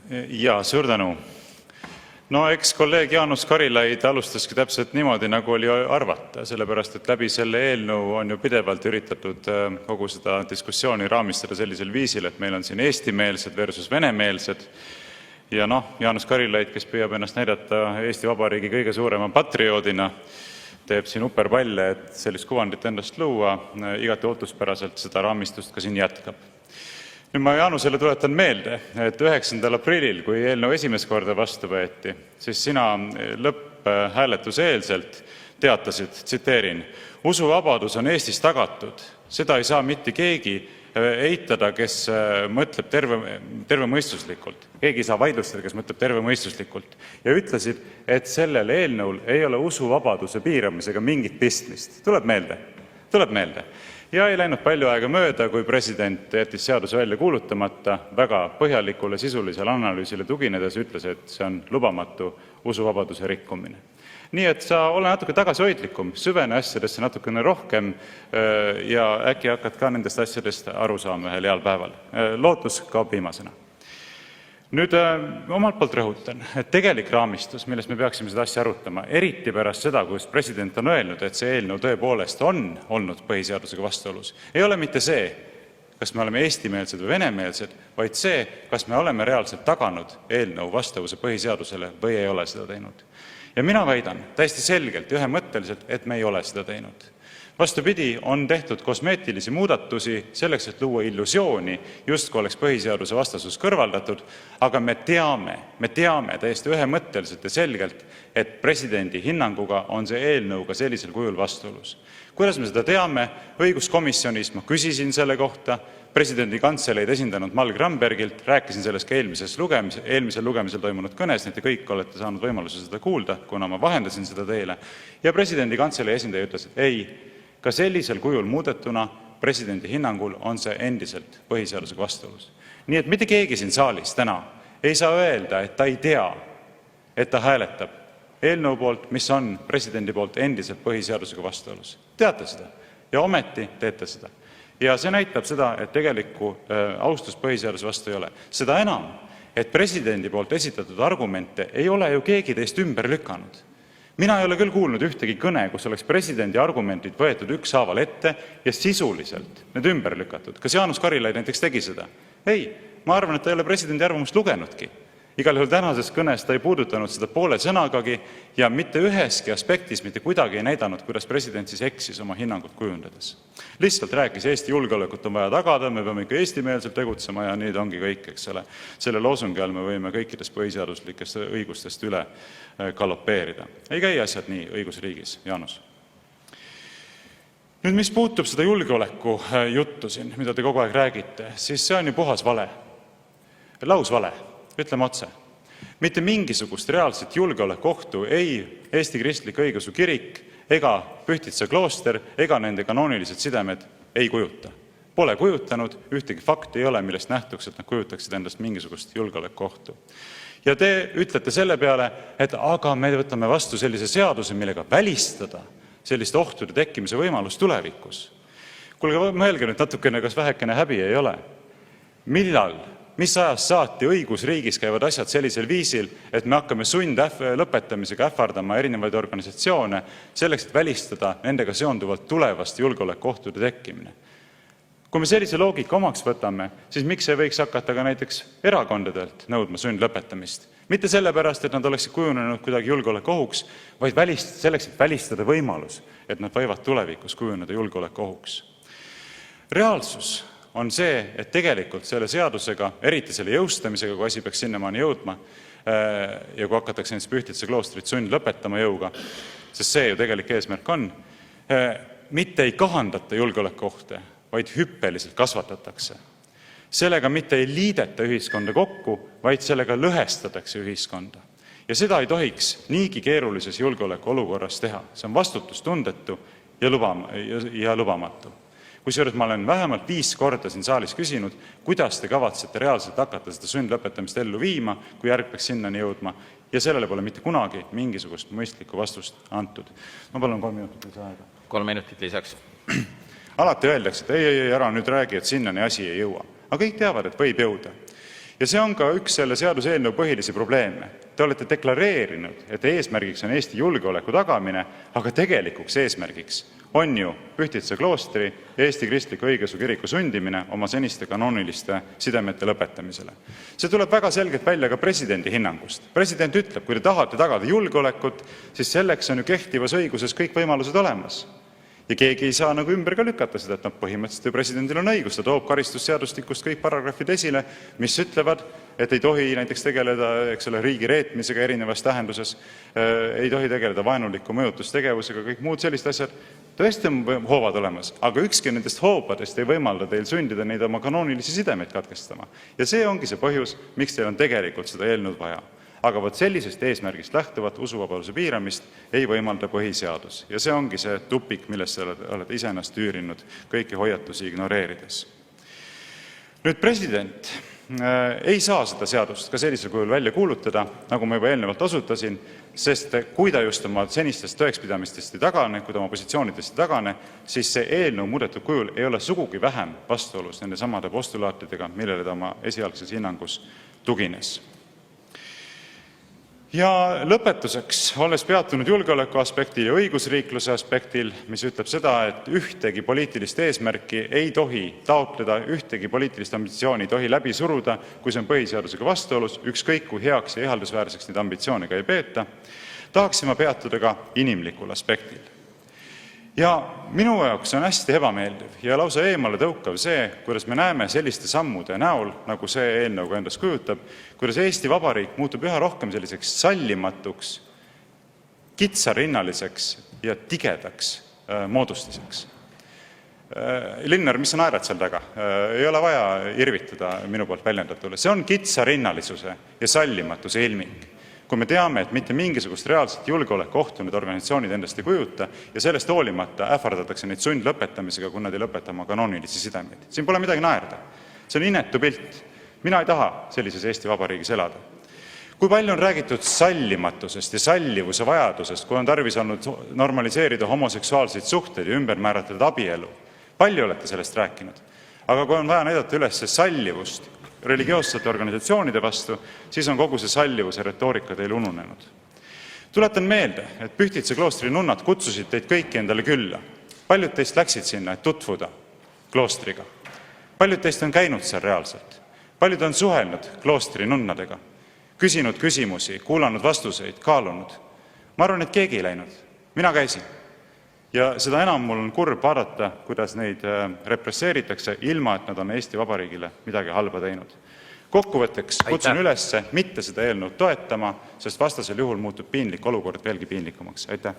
Ja suur tänu. No eks kolleeg Jaanus Karilaid alustaski täpselt niimoodi, nagu oli arvata, sellepärast et läbi selle eelnõu on ju pidevalt üritatud kogu seda diskussiooni raamistada sellisel viisil, et meil on siin eestimeelsed versus venemeelsed. Ja Jaanus Karilaid, kes püüab ennast näidata Eesti Vabariigi kõige suurema patrioodina, teeb siin uperpalle, et sellist kuvandit endast luua, igati ootuspäraselt seda raamistust ka siin jätkab. Nüüd ma Jaanusele tuletan meelde, et 9. aprillil, kui eelnõu esimest korda vastu võeti, siis sina lõpphääletuse eelselt teatasid, tsiteerin, usuvabadus on Eestis tagatud, seda ei saa mitte keegi eitada, kes mõtleb tervemõistuslikult. Keegi ei saa vaidlustada, kes mõtleb tervemõistuslikult. Ja ütlesid, et sellel eelnõul ei ole usuvabaduse piiramisega mingit pistmist. Tuleb meelde? Tuleb meelde. Ja ei läinud palju aega mööda, kui president jättis seaduse välja kuulutamata, väga põhjalikule sisulisele analüüsile tuginedes ütles, et see on lubamatu usuvabaduse rikkumine. Nii et sa ole natuke tagasihoidlikum, süvene asjadesse natukene rohkem ja äkki hakkad ka nendest asjadest aru saama ühel heal päeval. Lootus kaob viimasena. Nüüd omalt poolt rõhutan, et tegelik raamistus, millest me peaksime seda asja arutama, eriti pärast seda, kus president on öelnud, et see eelnõu tõepoolest on olnud põhiseadusega vastuolus, ei ole mitte see, kas me oleme eestimeelsed või venemeelsed, vaid see, kas me oleme reaalselt taganud eelnõu vastavuse põhiseadusele või ei ole seda teinud. Ja mina väidan täiesti selgelt ja ühemõtteliselt, et me ei ole seda teinud. Vastupidi, on tehtud kosmeetilisi muudatusi selleks, et luua illusiooni, justkui oleks põhiseaduse vastasus kõrvaldatud, aga me teame täiesti ühemõtteliselt ja selgelt, et presidendi hinnanguga on see eelnõuga sellisel kujul vastuolus. Kuidas me seda teame? Õiguskomisjonis ma küsisin selle kohta, presidendi kantseleid esindanud Mall Grambergilt, rääkisin sellest ka eelmisel lugemisel toimunud kõnes, nii et kõik olete saanud võimaluse seda kuulda, kuna ma vahendasin seda teile. Ja presidendi kantseleid esindaja ütles, et ei, ka sellisel kujul muudetuna presidendi hinnangul on see endiselt põhiseadusega vastuolus. Nii et mitte keegi siin saalis täna ei saa öelda, et ta ei tea, et ta hääletab eelnõu poolt, mis on presidendi poolt endiselt põhiseadusega vastuolus. Teate seda ja ometi teete seda. Ja see näitab seda, et tegelikku austust põhiseaduse vastu ei ole. Seda enam, et presidendi poolt esitatud argumente ei ole ju keegi teist ümber lükanud. Mina ei ole küll kuulnud ühtegi kõne, kus oleks presidendi argumentid võetud ükshaaval ette ja sisuliselt need ümber lükatud. Kas Jaanus Karilaid näiteks tegi seda? Ei, ma arvan, et ta ei ole presidendi arvamust lugenudki. Igal juhul tänases kõnes ta ei puudutanud seda poole sõnagagi ja mitte üheski aspektis mitte kuidagi ei näidanud, kuidas president siis eksis oma hinnangut kujundades. Lihtsalt rääkis, Eesti julgeolekut on vaja tagada, me peame ikka eestimeelselt tegutsema ja nüüd ongi kõik, eks ole. Selle loosungi all me võime kõikidest põhiseaduslikest õigustest üle galopeerida. Ei käi asjad nii õigusriigis, Jaanus. Nüüd, mis puutub seda julgeoleku juttu siin, mida te kogu aeg räägite, siis see on ju puhas vale. Lausvale. Ütleme otse. Mitte mingisugust reaalset julgeolekuohtu ei Eesti Kristlik Õigeusu Kirik ega Pühtitsa klooster ega nende kanoonilised sidemed ei kujuta. Pole kujutanud, ühtegi fakti ei ole, millest nähtuks, et nad kujutaksid endast mingisugust julgeolekuohtu. Ja te ütlete selle peale, et aga me võtame vastu sellise seaduse, millega välistada selliste ohtude tekkimise võimalus tulevikus. Kuulge, mõelge nüüd natukene, kas vähekene häbi ei ole. Millal? Mis ajast saati õigusriigis käivad asjad sellisel viisil, et me hakkame lõpetamisega ähvardama erinevaid organisatsioone selleks, et välistada nendega seonduvalt tulevast julgeolekuohtude tekkimine. Kui me sellise loogika omaks võtame, siis miks ei võiks hakata ka näiteks erakondadelt nõudma sundlõpetamist? Mitte sellepärast, et nad oleksid kujunenud kuidagi julgeolekuohuks, vaid selleks, et välistada võimalus, et nad võivad tulevikus kujuneda julgeolekuohuks. Reaalsus on see, et tegelikult selle seadusega, eriti selle jõustamisega, kui asi peaks sinnamaani jõudma ja kui hakatakse näiteks Pühtitsa kloostrit sund lõpetama jõuga, sest see ju tegelik eesmärk on, mitte ei kahandata julgeolekuohte, vaid hüppeliselt kasvatatakse. Sellega mitte ei liideta ühiskonda kokku, vaid sellega lõhestatakse ühiskonda. Ja seda ei tohiks niigi keerulises julgeolekuolukorras teha. See on vastutustundetu ja lubamatu. Kusjuures ma olen vähemalt 5 korda siin saalis küsinud, kuidas te kavatsete reaalselt hakata seda sundlõpetamist ellu viima, kui järg peaks sinnani jõudma, ja sellele pole mitte kunagi mingisugust mõistlikku vastust antud. Ma palun 3 minutit lisaaega. 3 minutit lisaks. Alati öeldakse, et ei, ära nüüd räägi, et sinnani asi ei jõua. Aga kõik teavad, et võib jõuda. Ja see on ka üks selle seaduseelnõu põhilisi probleeme. Te olete deklareerinud, et eesmärgiks on Eesti julgeoleku tagamine, aga tegelikuks eesmärgiks on ju Pühtitsa kloostri ja Eesti Kristliku Õigeusu Kiriku sundimine oma seniste kanooniliste sidemete lõpetamisele. See tuleb väga selgelt välja ka presidendi hinnangust. President ütleb, kui te tahate tagada julgeolekut, siis selleks on ju kehtivas õiguses kõik võimalused olemas. Ja keegi ei saa nagu ümber ka lükata seda, et põhimõtteliselt presidendil on õigus, ta toob karistusseadustikust kõik paragrahvid esile, mis ütlevad, et ei tohi näiteks tegeleda riigi reetmisega erinevas tähenduses, ei tohi tegeleda vaenuliku mõjutustegevusega, kõik muud sellised asjad. Tõesti on hoovad olemas, aga ükski nendest hoobadest ei võimalda teil sundida neid oma kanoonilisi sidemeid katkestama. Ja see ongi see põhjus, miks teil on tegelikult seda eelnõud vaja. Aga võt sellisest eesmärgist lähtuvat usuvabaduse piiramist ei võimalda põhiseadus. Ja see ongi see tupik, millest olete iseennast tüürinud kõiki hoiatusi ignoreerides. Nüüd president ei saa seda seadust ka sellisel kujul välja kuulutada, nagu ma juba eelnevalt osutasin, sest kui ta just oma senistest tõekspidamistest ei tagane, kui ta oma positsioonidest ei tagane, siis see eelnõu muudetud kujul ei ole sugugi vähem vastuolus nende samade postulaatidega, millele ta oma esialgses hinnangus tugines. Ja lõpetuseks, olles peatunud julgeoleku aspektil ja õigusriikluse aspektil, mis ütleb seda, et ühtegi poliitilist eesmärki ei tohi taotleda, ühtegi poliitilist ambitsiooni ei tohi läbi suruda, kui see on põhiseadusega vastuolus, ükskõik kui heaks ja ihaldusväärseks neid ambitsioone ka ei peeta, tahaksime peatuda ka inimlikul aspektil. Ja minu jaoks on hästi ebameeldiv ja lausa eemale tõukav see, kuidas me näeme selliste sammude näol, nagu see eelnõu ka endast kujutab, kuidas Eesti Vabariik muutub üha rohkem selliseks sallimatuks, kitsarinnaliseks ja tigedaks moodustiseks. Linnar, mis sa naerad seal taga? Ei ole vaja irvitada minu poolt väljendatule. See on kitsarinnalisuse ja sallimatuse ilming. Kui me teame, et mitte mingisugust reaalset julgeolekuohtu need organisatsioonid endast ei kujuta ja sellest hoolimata ähvardatakse neid sundlõpetamisega, kui nad ei lõpeta oma kanoonilisi sidemeid. Siin pole midagi naerda. See on inetu pilt. Mina ei taha sellises Eesti Vabariigis elada. Kui palju on räägitud sallimatusest ja sallivuse vajadusest, kui on tarvis olnud normaliseerida homoseksuaalseid suhteid ja ümber määratleda abielu? Palju olete sellest rääkinud? Aga kui on vaja näidata üles sallivust religioossete organisatsioonide vastu, siis on kogu see sallivuse retoorika teil ununenud. Tuletan meelde, et Pühtitsa kloostri nunnad kutsusid teid kõiki endale külla. Paljud teist läksid sinna, et tutvuda kloostriga. Paljud teist on käinud seal reaalselt. Paljud on suhelnud kloostri nunnadega, küsinud küsimusi, kuulanud vastuseid, kaalunud. Ma arvan, et keegi ei läinud. Mina käisin. Ja seda enam mul on kurb vaadata, kuidas neid represseeritakse, ilma et nad on Eesti Vabariigile midagi halba teinud. Kokkuvõtteks kutsun üles mitte seda eelnõu toetama, sest vastasel juhul muutub piinlik olukord veelgi piinlikumaks. Aitäh!